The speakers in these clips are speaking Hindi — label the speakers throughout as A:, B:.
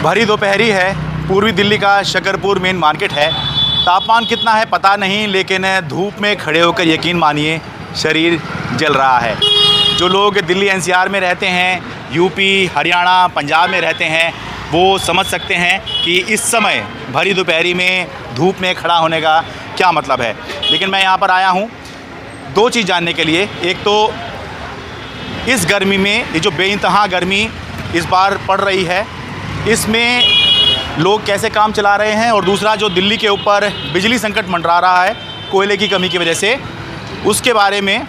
A: भरी दोपहरी है। पूर्वी दिल्ली का शकरपुर मेन मार्केट है। तापमान कितना है पता नहीं, लेकिन धूप में खड़े होकर यकीन मानिए शरीर जल रहा है। जो लोग दिल्ली एनसीआर में रहते हैं, यूपी, हरियाणा, पंजाब में रहते हैं, वो समझ सकते हैं कि इस समय भरी दोपहरी में धूप में खड़ा होने का क्या मतलब है। लेकिन मैं यहाँ पर आया हूँ दो चीज़ जानने के लिए। एक तो इस गर्मी में, ये जो बेइंतहा गर्मी इस बार पड़ रही है, इसमें लोग कैसे काम चला रहे हैं, और दूसरा जो दिल्ली के ऊपर बिजली संकट मंडरा रहा है कोयले की कमी की वजह से, उसके बारे में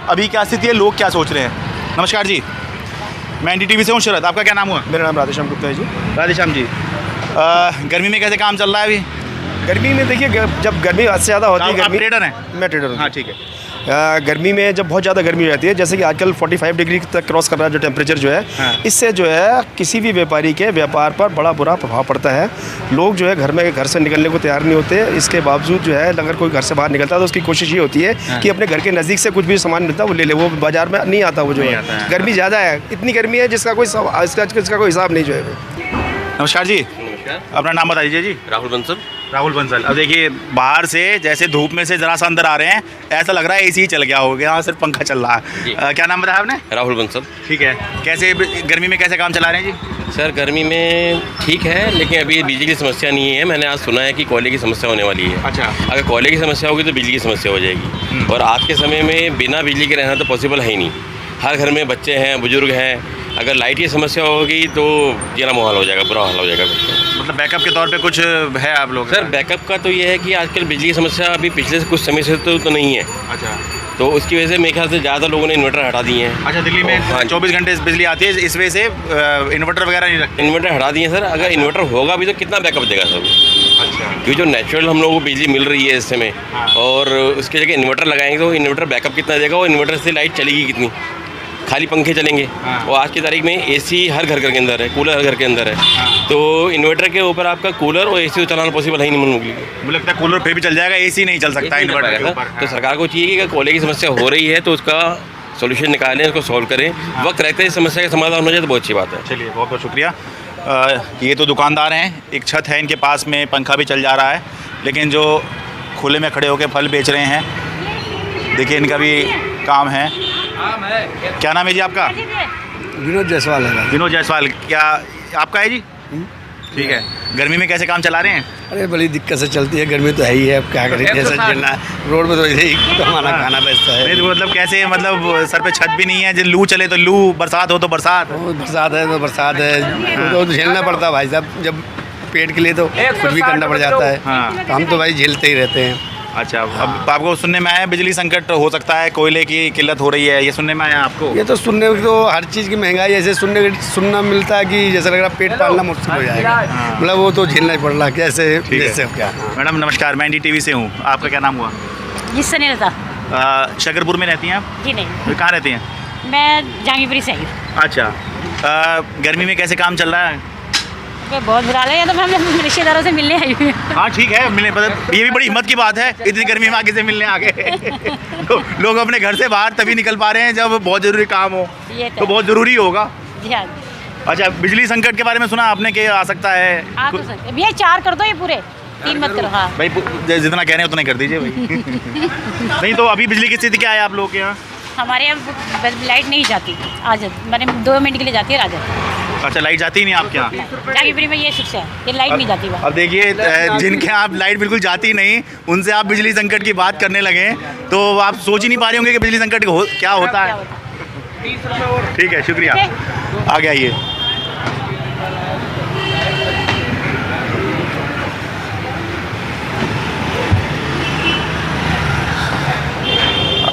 A: अभी क्या स्थिति है, लोग क्या सोच रहे हैं। नमस्कार जी, मैं NDTV से हूँ शरद। आपका क्या नाम हुआ?
B: मेरा नाम राधेश्याम गुप्ता है जी।
A: राधेश्याम जी, गर्मी में कैसे काम चल रहा है अभी?
B: गर्मी में देखिए, जब गर्मी हद से ज़्यादा होती है,
A: आप ट्रेडर हैं?
B: मैं ट्रेडर हूँ।
A: हाँ ठीक है।
B: गर्मी में जब बहुत ज़्यादा गर्मी रहती है, जैसे कि आजकल 45 डिग्री तक क्रॉस कर रहा है जो टेम्परेचर जो है,
A: हाँ।
B: इससे जो है किसी भी व्यापारी के व्यापार पर बड़ा बुरा प्रभाव पड़ता है। लोग जो है घर से निकलने को तैयार नहीं होते। इसके बावजूद जो है अगर कोई घर से बाहर निकलता है तो उसकी कोशिश ये होती है कि अपने घर के नज़दीक से कुछ भी सामान मिलता है वो ले ले, वो बाजार में नहीं आता। वो जो है गर्मी ज़्यादा है, इतनी गर्मी है जिसका कोई हिसाब नहीं जो है।
A: नमस्कार जी, अपना नाम बता दीजिए जी।
C: राहुल बंसल।
A: राहुल बंसल। अब देखिए, बाहर से जैसे धूप में से ज़रा सा अंदर आ रहे हैं, ऐसा लग रहा है AC चल गया हो गया, सिर्फ पंखा चल रहा है। क्या नाम बताया आपने?
C: राहुल बंसल।
A: ठीक है। कैसे गर्मी में कैसे काम चला रहे हैं जी?
C: सर गर्मी में ठीक है, लेकिन अभी बिजली की समस्या नहीं है। मैंने आज सुना है कि कोयले की समस्या होने वाली है।
A: अच्छा।
C: अगर कोयले की समस्या होगी तो बिजली की समस्या हो जाएगी, और आज के समय में बिना बिजली के रहना तो पॉसिबल है ही नहीं। हर घर में बच्चे हैं, बुजुर्ग हैं। अगर लाइट की समस्या होगी तो जीना मुहाल हो जाएगा, बुरा हाल हो जाएगा।
A: मतलब बैकअप के तौर पे कुछ है आप लोग?
C: सर बैकअप का तो ये है कि आजकल बिजली की समस्या अभी पिछले कुछ समय से तो नहीं है।
A: अच्छा।
C: तो उसकी वजह से मेरे ख्याल से ज़्यादा लोगों ने इन्वर्टर हटा दिए हैं।
A: अच्छा, दिल्ली में
C: हाँ,
A: 24 घंटे बिजली आती है, इस वजह से इन्वर्टर वगैरह नहीं रखते?
C: इन्वर्टर हटा दिए सर। अगर इन्वर्टर होगा भी तो कितना बैकअप देगा सर?
A: अच्छा।
C: क्योंकि जो नेचुरल हम लोगों को बिजली मिल रही है इस समय, और उसके जगह इन्वर्टर लगाएंगे तो इन्वर्टर बैकअप कितना देगा, और इन्वर्टर से लाइट चलेगी कितनी? खाली पंखे चलेंगे। और आज की तारीख में AC हर घर के अंदर है, कूलर हर घर के अंदर है। तो इन्वर्टर के ऊपर आपका कूलर और AC चलाना पॉसिबल है ही नहीं।
A: मुझे लगता है कूलर फिर भी चल जाएगा, AC नहीं चल सकता इन्वर्टर के ऊपर।
C: तो सरकार को चाहिए कि अगर कोयले की समस्या हो रही है तो उसका सोल्यूशन निकालें, उसको सॉल्व करें। वक्त रहते इस समस्या का समाधान हो जाए तो बहुत अच्छी बात है।
A: चलिए, बहुत बहुत शुक्रिया। ये तो दुकानदार हैं, एक छत है इनके पास में, पंखा भी चल जा रहा है, लेकिन जो खुले में खड़े होकर फल बेच रहे हैं, देखिए इनका भी काम है। क्या नाम है जी आपका?
B: विनोद जायसवाल है।
A: विनोद जायसवाल। क्या आपका है जी? ठीक है। गर्मी में कैसे काम चला रहे हैं?
B: अरे बड़ी दिक्कत से चलती है, गर्मी तो है ही है, अब क्या करें, कैसे चलना है। रोड में तो ऐसे ही कमाना खाना बेचता है।
A: नहीं तो मतलब कैसे, मतलब सर पे छत भी नहीं है, जब लू चले तो लू, बरसात हो तो बरसात।
B: बरसात है तो बरसात है, तो झेलना पड़ता है भाई साहब। जब पेट के लिए तो कुछ भी करना पड़ जाता है।
A: हाँ।
B: तो हम तो भाई झेलते ही रहते हैं।
A: अच्छा। अब आपको सुनने में आया बिजली संकट हो सकता है, कोयले की किल्लत हो रही है, ये सुनने में आया आपको?
B: ये तो सुनने तो हर चीज़ की महंगाई ऐसे सुनना मिलता है कि जैसे लग रहा है पेट पालना मुश्किल हो जाएगा। मतलब वो तो झेलना ही पड़ रहा है, कैसे जैसे क्या।
A: मैडम नमस्कार, मैं NDTV से हूँ। आपका क्या नाम हुआ?
D: जिससे नहीं रहता।
A: शकरपुर में रहती हैं आप?
D: जी नहीं,
A: कहाँ रहती हैं?
D: मैं जहांगीरपुरी से आई हूँ।
A: अच्छा। गर्मी में कैसे काम चल रहा है?
D: बहुत बुरा हाल है, या तो मैं रिश्तेदारों से मिलने आई हुई हूँ।
A: हाँ ठीक है, मिलने, मतलब ये भी बड़ी हिम्मत की बात है, इतनी गर्मी में आगे से मिलने आ गए। तो लोग अपने घर से बाहर तभी निकल पा रहे हैं जब बहुत ज़रूरी काम हो, तो बहुत ज़रूरी होगा।
D: जी हाँ।
A: अच्छा, बिजली संकट के बारे में सुना आपने कि आ सकता है?
D: आ तो सकते भैया, 4 कर दो, ये पूरे 3 मत करो। हाँ
A: भाई, जितना कह रहे हैं उतना ही कर दीजिए भाई। नहीं तो अभी बिजली की स्थिति क्या है आप लोगों के यहाँ?
D: हमारे यहाँ लाइट नहीं जाती, आ जाती, मैंने 2 मिनट के लिए जाती है, आ जाती।
A: अच्छा, लाइट जाती ही नहीं आपके यहाँ?
D: जहांगीरपुरी में ये शिक्षा है, ये लाइट नहीं जाती।
A: अब देखिए, जिनके यहाँ लाइट बिल्कुल जाती नहीं, उनसे आप बिजली संकट की बात करने लगे तो आप सोच ही नहीं पा रहे होंगे कि बिजली संकट क्या होता है। ठीक है, शुक्रिया। आगे आइए।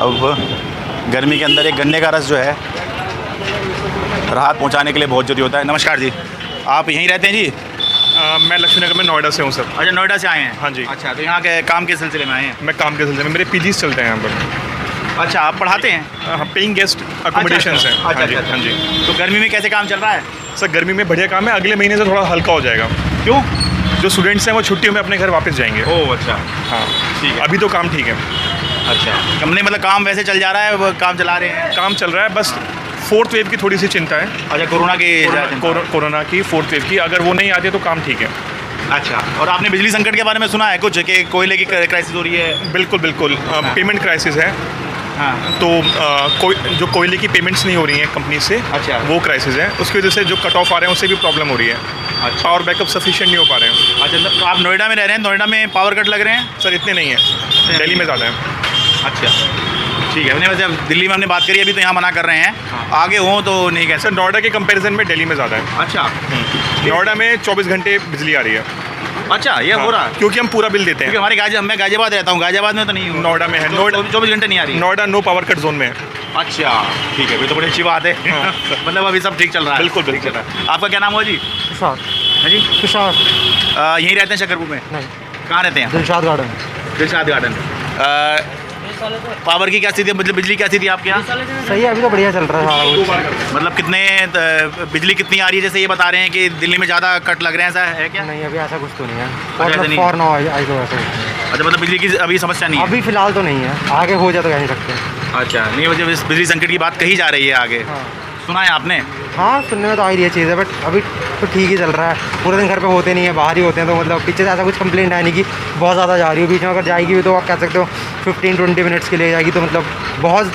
A: अब गर्मी के अंदर एक गन्ने का रस जो है राहत पहुंचाने के लिए बहुत जरूरी होता है। नमस्कार जी, आप यहीं रहते हैं जी?
E: मैं लक्ष्मी नगर में नोएडा से हूँ सर।
A: अच्छा, नोएडा से आए हैं?
E: हाँ जी।
A: अच्छा, तो यहाँ के काम के सिलसिले में आए हैं?
E: मैं काम के सिलसिले में, मेरे PGs चलते हैं यहाँ पर।
A: अच्छा, आप पढ़ाते हैं?
E: हाँ, पेइंग गेस्ट अकोमोडेशन है।
A: अच्छा, हाँ जी। तो गर्मी में कैसे काम चल रहा है?
E: सर गर्मी में बढ़िया काम है, अगले महीने से थोड़ा हल्का हो जाएगा।
A: क्यों?
E: जो स्टूडेंट्स हैं वो छुट्टियों में अपने घर वापस जाएंगे।
A: ओह अच्छा,
E: हाँ
A: ठीक है।
E: अभी तो काम ठीक है।
A: अच्छा, हमने मतलब काम वैसे चल जा रहा है, वो काम चला रहे हैं?
E: काम चल रहा है, बस फोर्थ वेव की थोड़ी सी चिंता है,
A: अच्छा, कोरोना के
E: कोरोना की फोर्थ वेव की। अगर वो नहीं आती तो काम ठीक है।
A: अच्छा, और आपने बिजली संकट के बारे में सुना है कुछ कि कोयले की क्राइसिस हो रही है?
E: बिल्कुल बिल्कुल, पेमेंट क्राइसिस है।
A: हाँ,
E: तो जो कोयले की पेमेंट्स नहीं हो रही हैं कंपनी से,
A: अच्छा,
E: वो क्राइसिस है। उसकी वजह से जो कट ऑफ आ रहे हैं उससे भी प्रॉब्लम हो रही है।
A: अच्छा,
E: पावर बैकअप सफिशिएंट नहीं हो पा रहे हैं।
A: अच्छा, तो आप नोएडा में रह रहे हैं, नोएडा में पावर कट लग रहे हैं?
E: सर इतने नहीं है, दिल्ली में ज़्यादा है।
A: अच्छा, ठीक है। वैसे दिल्ली में हमने बात करी अभी, तो यहाँ मना कर रहे हैं, आगे हो तो नहीं कह
E: सर नोएडा के कंपैरिजन में दिल्ली में ज़्यादा है।
A: अच्छा,
E: नोएडा में 24 घंटे बिजली आ रही है।
A: अच्छा, ये हो रहा है
E: क्योंकि हम पूरा बिल देते
A: क्योंकि
E: हैं।
A: हमारे मैं गाजियाबाद रहता हूँ, गाजियाबाद में तो नहीं हो।
E: नोएडा में है, नोएडा
A: 24 घंटे नहीं आ रही।
E: Noida no power cut zone में है।
A: अच्छा, ठीक है, फिर तो बड़ी अच्छी बात है। मतलब अभी सब ठीक चल रहा है।
E: बिल्कुल
A: ठीक चल रहा है। आपका क्या नाम हुआ जी?
F: तुषार।
A: है जी,
F: तुषार
A: यहीं रहते हैं शकरपुर में?
F: नहीं,
A: कहाँ रहते हैं?
F: Dilshad garden.
A: Dilshad garden. Power की क्या स्थिति है, मतलब बिजली क्या स्थिति है आपके यहाँ?
F: सही है, अभी तो बढ़िया चल रहा है सारा कुछ।
A: मतलब कितने बिजली कितनी आ रही है? जैसे ये बता रहे हैं कि दिल्ली में ज़्यादा कट लग रहे हैं, ऐसा है क्या?
F: नहीं, अभी ऐसा कुछ तो नहीं
A: ऐसा
F: है।
A: नहीं?
F: फॉर नाउ आई तो ऐसा कुछ नहीं।
A: अच्छा, मतलब बिजली की अभी समस्या नहीं है?
F: अभी फिलहाल तो नहीं है, आगे हो जाए तो कह नहीं सकते।
A: अच्छा, नहीं, वजह बिजली संकट की बात कही जा रही है आगे।
F: हाँ
A: सुना है आपने?
F: हाँ, सुनने में तो आ ही रही है चीज़ है, बट अभी तो ठीक ही चल रहा है। पूरे दिन घर पे होते नहीं है, बाहर ही होते हैं, तो मतलब पीछे से ऐसा कुछ कंप्लेंट है नहीं कि बहुत ज़्यादा जा रही हो। बीच में अगर जाएगी भी तो आप कह सकते हो 15-20 मिनट्स के लिए जाएगी, तो मतलब बहुत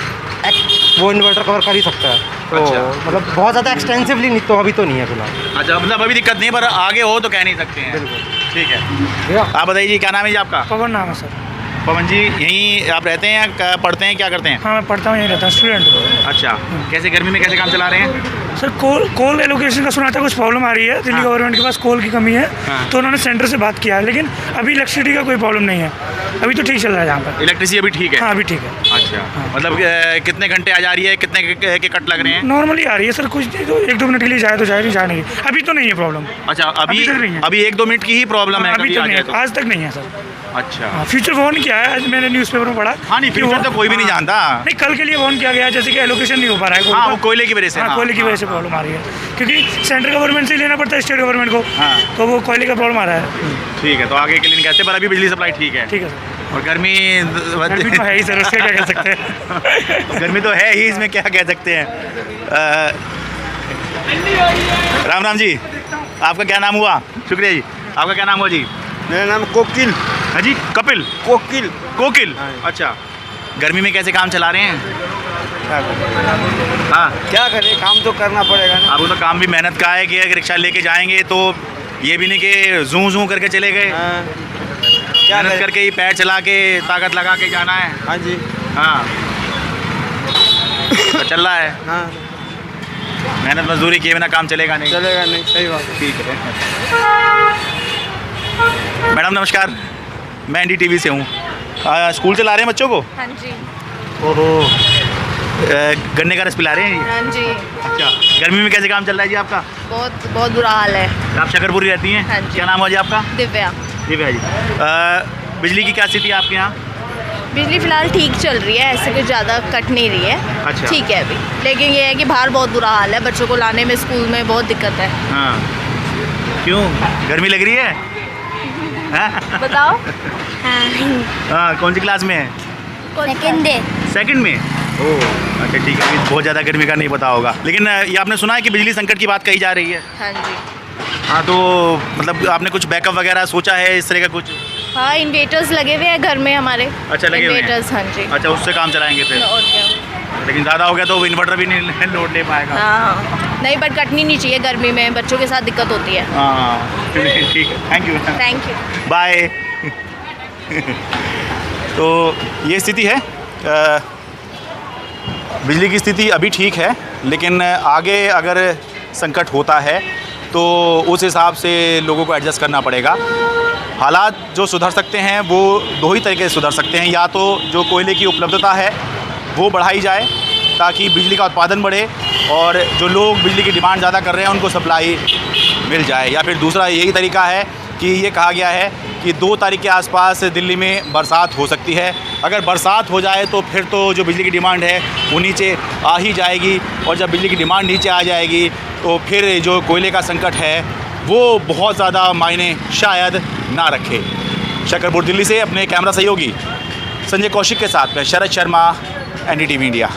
F: वो इन्वर्टर कवर कर ही सकता है। तो
A: अच्छा।
F: मतलब बहुत ज़्यादा एक्सटेंसिवली नहीं, तो अभी तो नहीं है फिलहाल।
A: अच्छा, मतलब अभी दिक्कत नहीं है, पर आगे हो तो कह नहीं सकते हैं।
F: बिल्कुल।
A: ठीक है,
F: भैया
A: आप बताइए जी, क्या नाम है जी आपका?
G: पवन नाम है सर।
A: पवन जी, यहीं आप रहते हैं या पढ़ते हैं, क्या करते हैं?
G: हाँ, मैं पढ़ता हूँ, यहीं रहता हूँ, स्टूडेंट।
A: अच्छा, कैसे गर्मी में कैसे काम चला रहे हैं?
G: सर कोल एलोकेशन का सुना था कुछ प्रॉब्लम आ रही है, दिल्ली गवर्नमेंट के पास कोल की कमी है।
A: हाँ।
G: तो उन्होंने सेंटर से बात किया है, लेकिन अभी इलेक्ट्रिसिटी का कोई प्रॉब्लम नहीं है, अभी तो ठीक चल रहा है यहाँ पर।
A: इलेक्ट्रिसिटी अभी ठीक है?
G: हाँ, अभी ठीक है।
A: अच्छा, मतलब कितने घंटे आ जा रही है, कितने के कट लग रहे हैं?
G: नॉर्मली आ रही है सर, कुछ तो 1-2 मिनट के लिए जाए तो जाए, नहीं जाए नहीं, अभी तो नहीं है प्रॉब्लम।
A: अच्छा,
G: अभी तक नहीं है।
A: अभी 1-2 मिनट की ही प्रॉब्लम है?
G: अभी
A: कभी
G: तक
A: आ
G: नहीं
A: जाए
G: है,
A: तो?
G: आज तक नहीं है सर।
A: अच्छा,
G: हाँ, फ्यूचर वार्न किया है, आज मैंने न्यूज़पेपर में पढ़ा।
A: हाँ, नहीं,
G: कि
A: फ्यूचर
G: वो-
A: तो कोई भी नहीं जानता।
G: नहीं, कल के लिए वार्न किया गया है, जैसे कि एलोकेशन नहीं हो पा रहा है।
A: हाँ, वो कोयले की वजह से।
G: हाँ, कोयले की वजह से प्रॉब्लम आ रही है, क्योंकि सेंट्रल गवर्नमेंट से ही लेना पड़ता है स्टेट गवर्नमेंट को।
A: हाँ।
G: तो वो कोयले का प्रॉब्लम आ रहा है।
A: ठीक है, तो आगे के लिए नहीं कहते, पर अभी बिजली सप्लाई ठीक है।
G: ठीक है सर।
A: और गर्मी
G: गर्मी तो है ही सर, उससे क्या कह सकते हैं।
A: गर्मी तो है ही, इसमें क्या कह सकते हैं। राम राम जी, आपका क्या नाम हुआ? शुक्रिया जी। आपका क्या नाम हुआ जी?
B: मेरा नाम कोकिल।
A: हाँ जी, कपिल?
B: कोकिल।
A: कोकिल, अच्छा। गर्मी में कैसे काम चला रहे हैं? हाँ,
B: क्या करें, काम तो करना पड़ेगा ना।
A: आपको तो काम भी मेहनत का है कि अगर रिक्शा लेके जाएंगे तो ये भी नहीं कि जूं जूं करके चले गए।
B: क्या
A: मेहनत
B: करें?
A: करके ही पैर चला के ताकत लगा के जाना है।
B: हाँ जी।
A: हाँ, तो चल रहा है।
B: हाँ,
A: मेहनत मजदूरी किए बिना काम चलेगा नहीं।
B: चलेगा नहीं, सही बात है।
A: ठीक है। मैडम नमस्कार, मैं NDTV से हूँ। स्कूल चला रहे हैं बच्चों को?
H: हाँ जी।
A: ओहो, गन्ने का रस पिला रहे हैं जी?
H: हाँ जी,
A: अच्छा, गर्मी में कैसे काम चल रहा है जी आपका?
H: बहुत बहुत बुरा हाल है।
A: आप शकरपुरी रहती हैं?
H: हाँ जी।
A: क्या नाम हुआ जी आपका?
H: दिव्या।
A: दिव्या जी। बिजली की क्या स्थिति है आपके यहाँ?
H: बिजली फ़िलहाल ठीक चल रही है, ऐसे कुछ ज़्यादा कट नहीं रही है।
A: अच्छा।
H: ठीक है अभी, लेकिन ये है कि बाहर बहुत बुरा हाल है, बच्चों को लाने में स्कूल में बहुत दिक्कत है।
A: हाँ, क्यों, गर्मी लग रही है? हाँ?
H: बताओ।
A: हाँ, कौन सी क्लास में है? सेकंड में? ओह, अच्छा, ठीक है। अभी बहुत ज़्यादा गर्मी का नहीं पता होगा, लेकिन ये आपने सुना है कि बिजली संकट की बात कही जा रही है?
H: हाँ जी।
A: हाँ, तो मतलब आपने कुछ बैकअप वगैरह सोचा है इस तरह का कुछ?
H: हाँ, इन्वेटर्स लगे हुए हैं घर में हमारे।
A: अच्छा, लगे हुए हैं?
H: इन्वेटर्स, हाँ जी।
A: अच्छा, उससे काम चलाएंगे फिर?
H: और क्या।
A: लेकिन ज़्यादा हो गया तो इन्वर्टर भी नहीं लोड ले पाएगा।
H: हाँ, नहीं, बट कटनी नहीं चाहिए गर्मी में, बच्चों के साथ दिक्कत होती है।
A: हाँ, ठीक है, thank you.
H: Thank you.
A: Bye. तो ये स्थिति है। बिजली की स्थिति अभी ठीक है, लेकिन आगे अगर संकट होता है तो उस हिसाब से लोगों को एडजस्ट करना पड़ेगा। हालात जो सुधर सकते हैं वो दो ही तरीके से सुधर सकते हैं, या तो जो कोयले की उपलब्धता है वो बढ़ाई जाए ताकि बिजली का उत्पादन बढ़े और जो लोग बिजली की डिमांड ज़्यादा कर रहे हैं उनको सप्लाई मिल जाए, या फिर दूसरा यही तरीका है कि ये कहा गया है कि 2 तारीख के आसपास दिल्ली में बरसात हो सकती है। अगर बरसात हो जाए तो फिर तो जो बिजली की डिमांड है वो नीचे आ ही जाएगी, और जब बिजली की डिमांड नीचे आ जाएगी तो फिर जो कोयले का संकट है वो बहुत ज़्यादा मायने शायद ना रखे। शकरपुर दिल्ली से अपने कैमरा सहयोगी संजय कौशिक के साथ में शरद शर्मा, NDTV इंडिया।